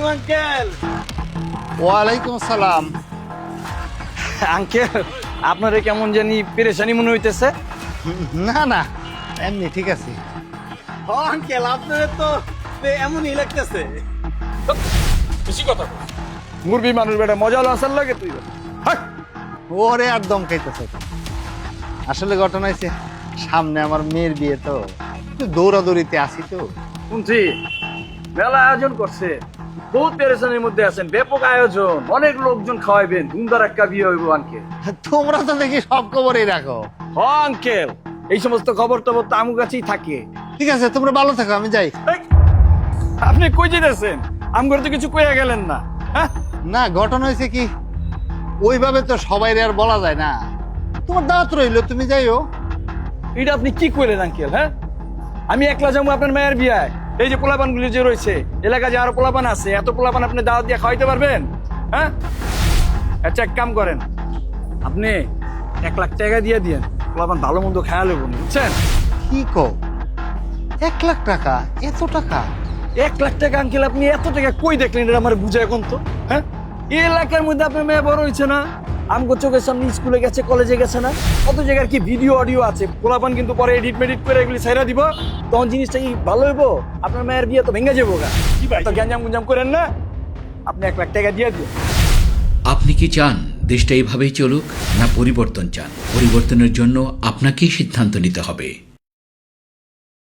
আলাইকুম আঙ্কেল। ওয়ালাইকুম আসসালাম। আঙ্কেল আপনারে কেমন জানি পেরেশানি মনে হইতেছে। না না, এমনি ঠিক আছে। ও আঙ্কেল আপনারে তো এমনই লাগতেছে। বেশি কথা বল। মুরবি মানুষ বেটা মজা হলো আসার লাগে তুই। ওরে আর দম খাইতেছে। আসলে ঘটনা হয়েছে, সামনে আমার মেয়ের বিয়ে, তো একটু দৌড়াদৌড়িতে আসি তো। শুনছি মেলা আয়োজন করছে, বহুত পেরেশানির মধ্যে আছেন, ব্যাপক আয়োজন, অনেক লোকজন খাওয়াইবেন, ধুমধারাক্কা বিয়ে হইব আঙ্কেল। তোমরা তো দেখি সব খবরই রাখো। হ আঙ্কেল, এই সমস্ত খবর টবর তো আমার কাছেই থাকে। ঠিক আছে, তোমরা ভালো থাকো, আমি যাই। এই, আপনি কই যেতেছেন? আমগর তো কিছু কইয়া গেলেন না। হ্যাঁ না, ঘটনা হয়েছে কি, ওইভাবে তো সবাই আর বলা যায় না। তোমার দাওয়াত রইলো, তুমি যাইও। এটা আপনি কি করলেন আঙ্কেল? হ্যাঁ আমি একলা যাবো আপনার মেয়ের বিয়ায়? এই যে পোলাপান গুলি যে রয়েছে এলাকায়, যে আরো পোলাপান আছে, এত পোলাপান আপনি দাওয়াত দিয়ে খাওয়াইতে পারবেন? হ্যাঁ আচ্ছা, এক কাম করেন, আপনি 1 লাখ টাকা দিয়ে দিয়েন, পোলাপান ভালো মন্দ খেয়াল হইব, বুঝছেন? কি কো, 1 লাখ টাকা? এত টাকা? 1 লাখ টাকা আঙ্কেল, আপনি এত টাকা কই দেখলেন? এটা আমার বুঝে এখন তো। হ্যাঁ এই এলাকার মধ্যে আপনার মেয়ে বড় হয়েছে না, আমগো চোখের সামনে স্কুলে গেছে, কলেজে গেছে না, কত জায়গার কি ভিডিও অডিও আছে, পোলাপান কিন্তু পরে এডিট মেডিট করে এগুলি ছাইরা দিব, তখন জিনিসটা কি ভালো হইব? আপনার মেয়ের বিয়ে তো ভেঙে যাবো গা। কি ভাই? তো গ্যাঞ্জাম গুঞ্জাম করেন না, আপনি 1 লাখ টাকা দিয়ে দিন। আপনি কি চান দেশটা এইভাবেই চলুক, না পরিবর্তন চান? পরিবর্তনের জন্য আপনাকেই সিদ্ধান্ত নিতে হবে।